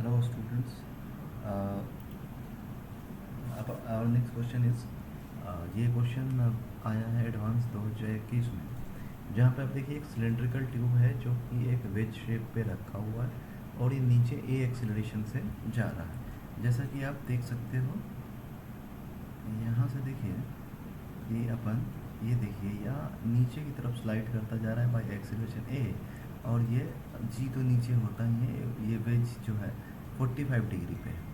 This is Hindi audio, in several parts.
Hello students. Uh, our next question is ये क्वेश्चन आया है एडवांस 2021 में, जहाँ पे आप देखिए एक सिलेंड्रिकल ट्यूब है जो कि एक वेज शेप पे रखा हुआ है और ये नीचे ए एक्सेलरेशन से जा रहा है। जैसा कि आप देख सकते हो यहाँ से, देखिए ये देखिए या नीचे की तरफ स्लाइड करता जा रहा है बाय एक्सेलरेशन ए, और ये जी तो नीचे होता ही है, ये वेज जो है 45 डिग्री पे है।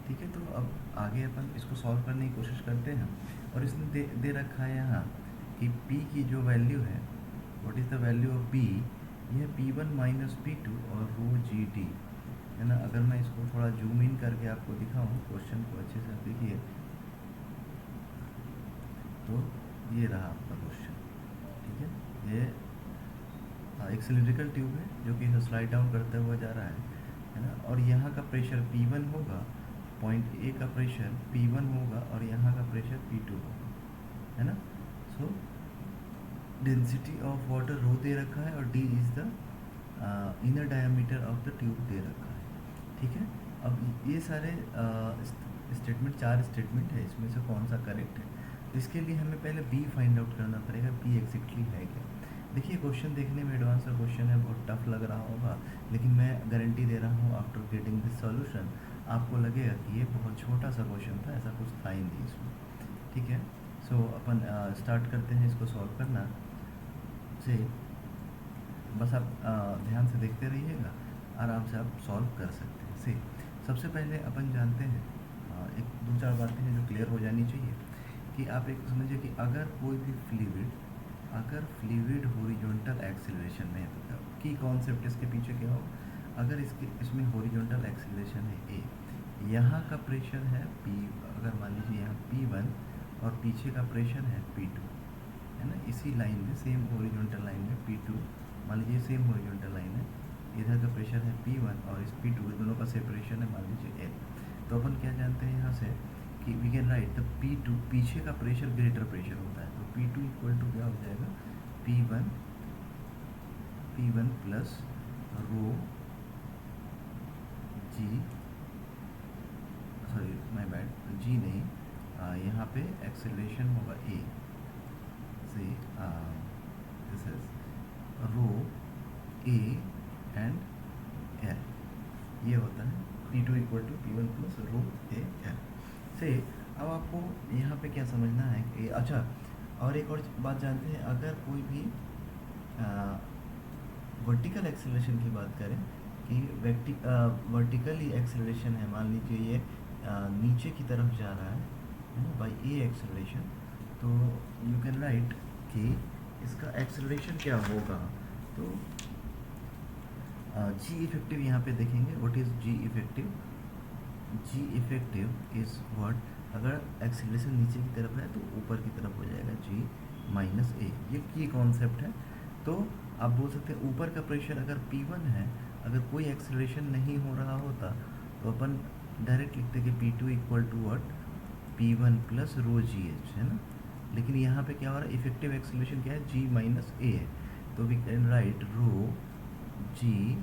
ठीक है, तो अब आगे अपन इसको सॉल्व करने की कोशिश करते हैं। और इसने दे रखा है यहाँ कि P की जो वैल्यू है, what is the value of P, यह P1 माइनस P2 और रो जी डी है ना। अगर मैं इसको थोड़ा जूम इन करके आपको दिखाऊँ क्वेश्चन को अच्छे से देखिए, तो ये रहा आपका क्वेश्चन। ठीक है, ये एक सिलिंड्रिकल ट्यूब है जो कि स्लाइड डाउन करता हुआ जा रहा है ना। और यहाँ का प्रेशर P1 होगा, पॉइंट ए का प्रेशर P1 होगा और यहाँ का प्रेशर P2 होगा, है ना। So density of water rho दे रखा है और D is the inner diameter of the tube दे रखा है। ठीक है, अब ये सारे स्टेटमेंट, 4 स्टेटमेंट है, इसमें से कौन सा करेक्ट है। इसके लिए हमें पहले B फाइंड आउट करना पड़ेगा, B एग्जैक्टली है क्या। देखिए क्वेश्चन देखने में एडवांस का क्वेश्चन है, बहुत टफ लग रहा होगा, लेकिन मैं गारंटी दे रहा हूँ आफ्टर गेटिंग दिस सॉल्यूशन आपको लगेगा कि ये बहुत छोटा सा क्वेश्चन था, ऐसा कुछ था ही नहीं इसमें। ठीक है, सो अपन स्टार्ट करते हैं इसको सॉल्व करना से। बस आप ध्यान से देखते रहिएगा, आराम से आप सॉल्व कर सकते हैं। से सबसे पहले अपन जानते हैं एक 2-4 बातें हैं जो क्लियर हो जानी चाहिए कि आप एक समझिए कि अगर कोई भी फ्लूइड हॉरिजॉन्टल एक्सेलरेशन में है, तो की कॉन्सेप्ट इसके पीछे क्या हो। अगर इसमें हॉरिजॉन्टल एक्सेलरेशन है ए, यहाँ का प्रेशर है P, अगर मान लीजिए यहाँ P1 और पीछे का प्रेशर है P2, है ना। इसी लाइन में, सेम हॉरिजॉन्टल लाइन में P2, मान लीजिए सेम हॉरिजॉन्टल लाइन है, इधर का प्रेशर है P1 और इस P2, दोनों का सेपरेशन है मान लीजिए L। तो अपन क्या जानते हैं यहाँ से कि we can right the P2, पीछे का प्रेशर ग्रेटर प्रेशर होता है, तो P2 इक्वल टू क्या हो जाएगा, P1 plus rho g, sorry my bad, जी नहीं, यहाँ पे एक्सेलरेशन होगा ए से, this is rho a and L, ये होता है P2 equal to P1 plus rho a L से। अब आपको यहाँ पे क्या समझना है कि अच्छा, और एक और बात जानते हैं, अगर कोई भी वर्टिकल एक्सेलरेशन की बात करें कि वर्टिकली एक्सेलरेशन है, मान लीजिए ये नीचे की तरफ जा रहा है बाय ए एक्सेलरेशन, तो यू कैन राइट कि इसका एक्सेलरेशन क्या होगा। तो जी इफेक्टिव यहाँ पे देखेंगे, what is G effective. G effective is what, अगर एक्सेलरेशन नीचे की तरफ है तो ऊपर की तरफ हो जाएगा जी माइनस ए, ये की कॉन्सेप्ट है। तो आप बोल सकते हैं ऊपर का प्रेशर अगर P1 है, अगर कोई एक्सेलरेशन नहीं हो रहा होता तो अपन डायरेक्ट लिखते कि P2 equal to what, P1 plus rho G H, है ना। लेकिन यहाँ पे क्या हो रहा है, इफेक्टिव एक्सेलरेशन क्या है, जी माइनस ए है, तो we can write rho g,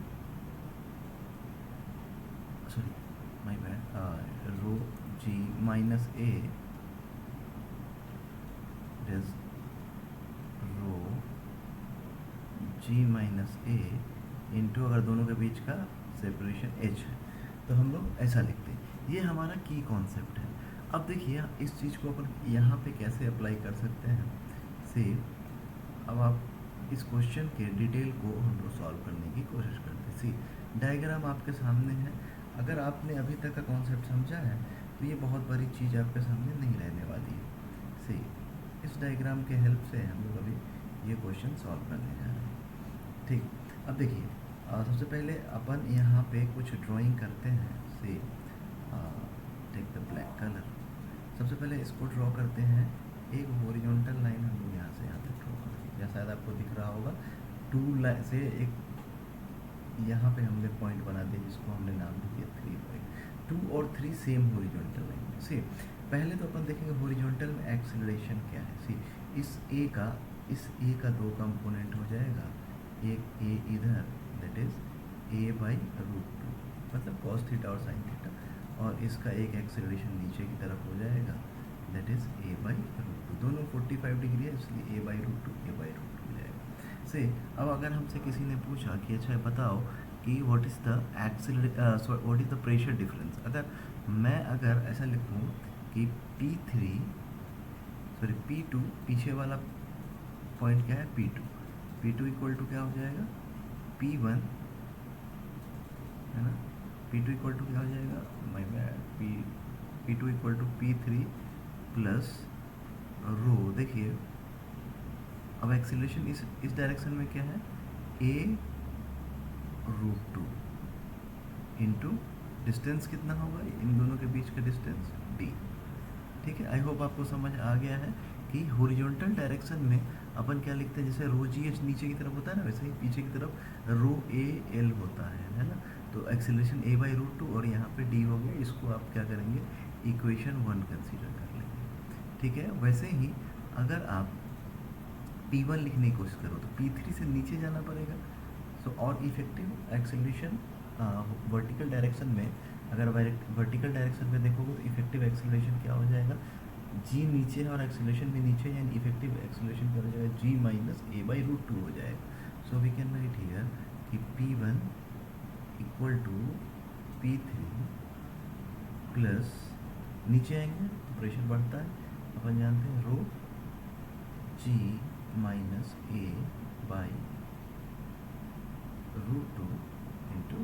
sorry my bad, rho g minus a is rho g minus a into, अगर दोनों के बीच का सेपरेशन एच है तो हम लोग ऐसा लिखते हैं। ये हमारा की कॉन्सेप्ट है। अब देखिए इस चीज़ को अपन यहाँ पे कैसे अप्लाई कर सकते हैं से। अब आप इस क्वेश्चन के डिटेल को हम लोग सॉल्व करने की कोशिश करते हैं। सी डायग्राम आपके सामने है, अगर आपने अभी तक का कॉन्सेप्ट समझा है तो ये बहुत बड़ी चीज़ आपके सामने नहीं रहने वाली है। सी इस डायग्राम के हेल्प से हम लोग अभी ये क्वेश्चन सॉल्व करने जा रहे हैं। ठीक, अब देखिए सबसे पहले अपन यहाँ पे कुछ ड्राइंग करते हैं। से टेक द ब्लैक कलर, सबसे पहले इसको ड्रॉ करते हैं। एक हॉरिजॉन्टल लाइन हम लोग यहाँ से यहाँ तक ड्रॉ करते हैं, जैसा शायद आपको दिख रहा होगा। 2 लाइन से एक यहाँ पे हमने पॉइंट बना दिया जिसको हमने नाम दिया 3 पॉइंट। 2 और 3 सेम हॉरिजॉन्टल लाइन में। सी पहले तो अपन देखेंगे हॉरिजॉन्टल में एक्सेलरेशन क्या है। सी इस ए का 2 कंपोनेंट हो जाएगा, एक ए इधर, दैट इज A/√2, मतलब cos थीटा और sin थीटा, और इसका एक एक्सेलरेशन नीचे की तरफ हो जाएगा, दैट इज़ a/√2। दोनों 45 डिग्री है, इसलिए a/√2 a/√2 हो जाएगा। से अब अगर हमसे किसी ने पूछा कि अच्छा बताओ कि what is the what is the pressure difference, अगर ऐसा लिखूँ कि P2 पीछे वाला पॉइंट क्या है, P2 इक्वल टू क्या हो जाएगा, P1, है ना, P2 इक्वल टू क्या हो जाएगा, my bad, P2 equal to P3 plus rho. देखिए अब एक्सीलरेशन इस डायरेक्शन में क्या है, a√2 इंटू डिस्टेंस कितना होगा इन दोनों के बीच का डिस्टेंस d। ठीक है, आई होप आपको समझ आ गया है कि हॉरिजॉन्टल डायरेक्शन में अपन क्या लिखते हैं, जैसे रो जी एच नीचे की तरफ होता है ना, वैसे ही पीछे की तरफ रो ए एल होता है ना। तो एक्सीलरेशन a/√2 और यहाँ पे d हो गया, इसको आप क्या करेंगे, इक्वेशन 1 कंसीडर कर लेंगे। ठीक है, वैसे ही अगर आप P1 लिखने की कोशिश करो तो P3 से नीचे जाना पड़ेगा। सो और इफेक्टिव एक्सेलरेशन वर्टिकल डायरेक्शन में, अगर वर्टिकल डायरेक्शन में देखोगे तो इफेक्टिव एक्सेलरेशन क्या हो जाएगा, g नीचे है और एक्सेलरेशन भी नीचे है, यानी इफेक्टिव एक्सेलरेशन क्या हो जाएगा, g माइनस a/√2 हो जाएगा। So we can write here कि P1 equal to P3 plus, नीचे आएंगे तो प्रेशर बढ़ता है, अपन जानते हैं rho g minus a/√2 into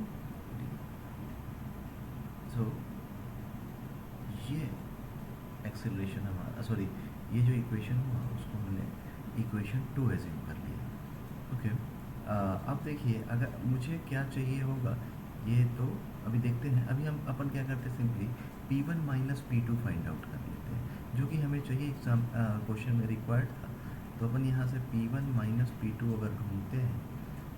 D. So ये एक्सेलरेशन हमारा, सॉरी ये जो इक्वेशन हुआ उसको हमने इक्वेशन 2 एज्यूम कर लिया। ओके, अब देखिए अगर मुझे क्या चाहिए होगा, ये तो अभी देखते हैं। अभी हम अपन क्या करते हैं, simply P1 minus P2 find out कर लेते हैं, जो कि हमें चाहिए एग्जाम क्वेश्चन में रिक्वायर्ड था। तो अपन यहाँ से P1 माइनस P2 अगर ढूंढते हैं,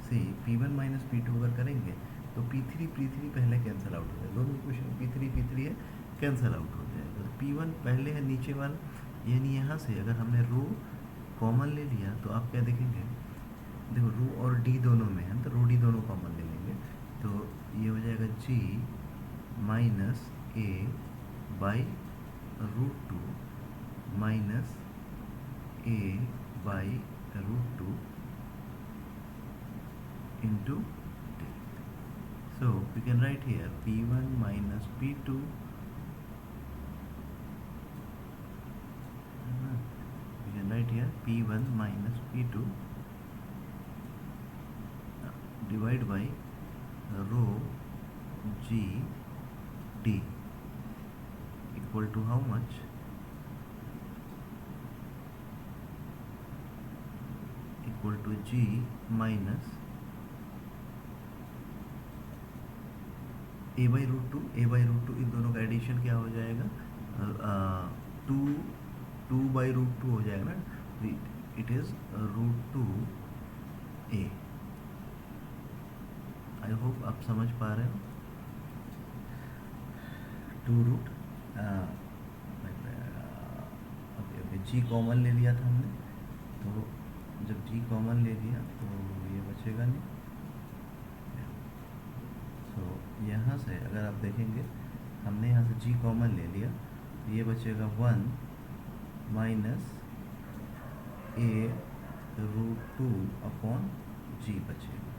से P1 माइनस P2 अगर करेंगे तो P3 पहले कैंसिल आउट हो जाएगा, दोनों इक्वेशन P3 है कैंसिल आउट हो जाएगा। तो P1 पहले है नीचे वाला, यानी यहाँ से अगर हमने रो कॉमन ले लिया तो आप क्या देखेंगे, देखो रो और डी दोनों में है, तो रो डी दोनों कॉमन ले लेंगे, तो ये हो जाएगा g minus a/√2 minus a/√2 into d. So we can write here P1 minus P2, we can write here P1 minus P2 divide by rho g d equal to how much, equal to g minus a/√2 इन दोनों का एडिशन क्या हो जाएगा, 2/√2 हो जाएगा ना, it is √2 a। I hope आप समझ पा रहे हो। 2 रूट ओके जी कॉमन ले लिया था हमने, तो जब जी कॉमन ले लिया तो ये बचेगा नहीं। तो यहाँ से अगर आप देखेंगे, हमने यहाँ से g कॉमन ले लिया, तो ये बचेगा 1 माइनस a√2 अपॉन g बचेगा।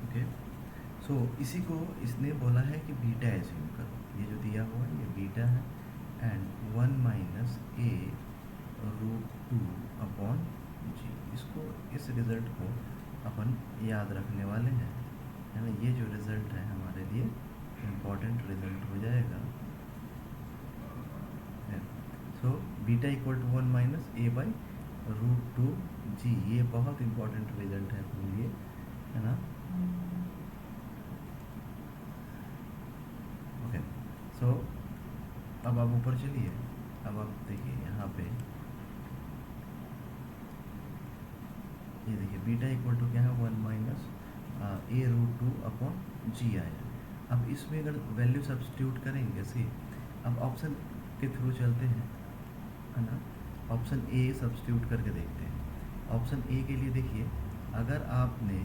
ओके, सो इसी को इसने बोला है कि बीटा एज्यूम करो, ये जो दिया हुआ है ये बीटा है, and 1 minus a√2 upon g। इसको, इस रिज़ल्ट को अपन याद रखने वाले हैं, है ना। ये जो रिज़ल्ट है हमारे लिए इम्पॉर्टेंट रिज़ल्ट हो जाएगा। So beta equal to 1 minus a/√2 g, ये बहुत इम्पॉर्टेंट रिज़ल्ट है अपने लिए, है ना। ओके, सो अब आप ऊपर चलिए, अब आप देखिए यहाँ पे, ये देखिए बीटा इक्वल टू क्या है, 1 माइनस a√2 अपॉन g आया। अब इसमें अगर वैल्यू सब्स्टिट्यूट करेंगे, सी अब ऑप्शन के थ्रू चलते हैं, है ना। ऑप्शन ए सब्स्टिट्यूट करके देखते हैं। ऑप्शन ए के लिए देखिए, अगर आपने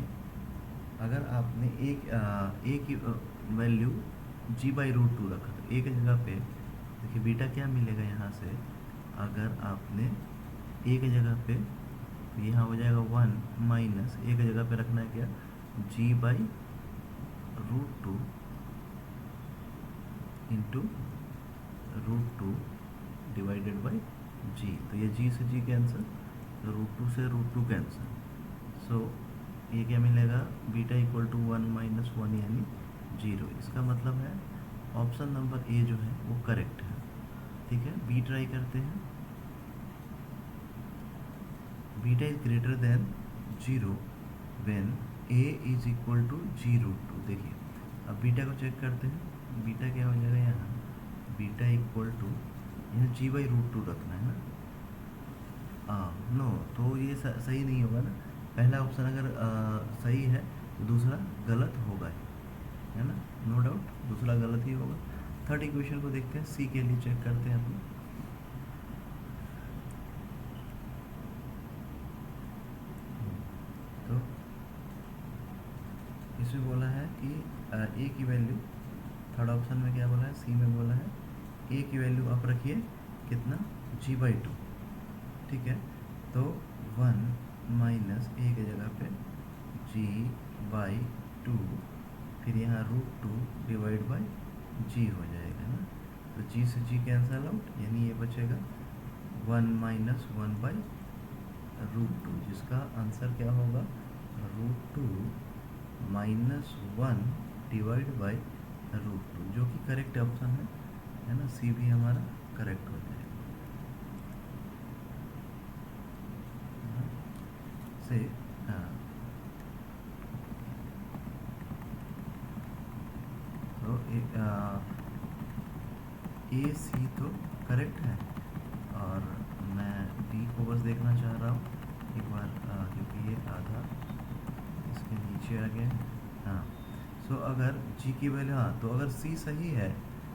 एक वैल्यू g/√2 रखा, तो एक जगह पे देखिए बीटा क्या मिलेगा यहाँ से, अगर आपने एक जगह पे, यहाँ हो जाएगा 1 माइनस एक जगह पे रखना है क्या, g/√2 इंटू √2 डिवाइडेड बाई जी। तो ये g से g कैंसिल, तो √2 से √2 कैंसिल। सो ये क्या मिलेगा, बीटा इक्वल टू 1 माइनस 1 यानी 0। इसका मतलब है ऑप्शन नंबर ए जो है वो करेक्ट है। ठीक है, बी ट्राई करते हैं। Beta is greater than 0 when a is equal to g√2। देखिए अब बीटा को चेक करते हैं, बीटा क्या हो जाएगा यहाँ, बीटा इक्वल टू यहाँ g/√2 रखना है ना, नो, तो ये सही नहीं होगा ना। पहला ऑप्शन अगर सही है तो दूसरा गलत होगा ही, है ना, नो डाउट दूसरा गलत ही होगा। थर्ड इक्वेशन को देखते हैं, सी के लिए चेक करते हैं अपने। तो इसमें बोला है कि ए की वैल्यू, थर्ड ऑप्शन में क्या बोला है, सी में बोला है ए की वैल्यू आप रखिए कितना, g/2। ठीक है, तो 1 माइनस ए की जगह पे g/2, फिर यहाँ √2 डिवाइड बाई जी हो जाएगा ना, तो जी से जी कैंसल आउट, यानी ये बचेगा 1 माइनस 1/√2, जिसका आंसर क्या होगा, √2 माइनस 1 डिवाइड बाई √2, जो कि करेक्ट ऑप्शन है ना, सी भी हमारा करेक्ट हो जाएगा। से तो ए सी तो करेक्ट है, और मैं डी को बस देखना चाह रहा हूँ एक बार, क्योंकि ये आधा इसके नीचे आ गया है। हाँ, सो अगर जी की वैल्यू, हाँ, तो अगर सी सही है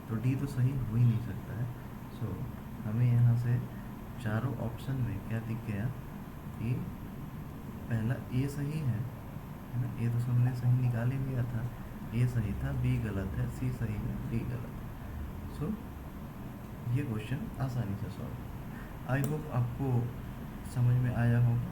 तो डी तो सही हो ही नहीं सकता है। सो हमें यहाँ से चारों ऑप्शन में क्या दिख गया कि पहला ए सही है ना, ए तो हमने सही निकाल ही लिया था, ए सही था, बी गलत है, सी सही है, डी गलत है। सो ये क्वेश्चन आसानी से सॉल्व। आई होप आपको समझ में आया होगा।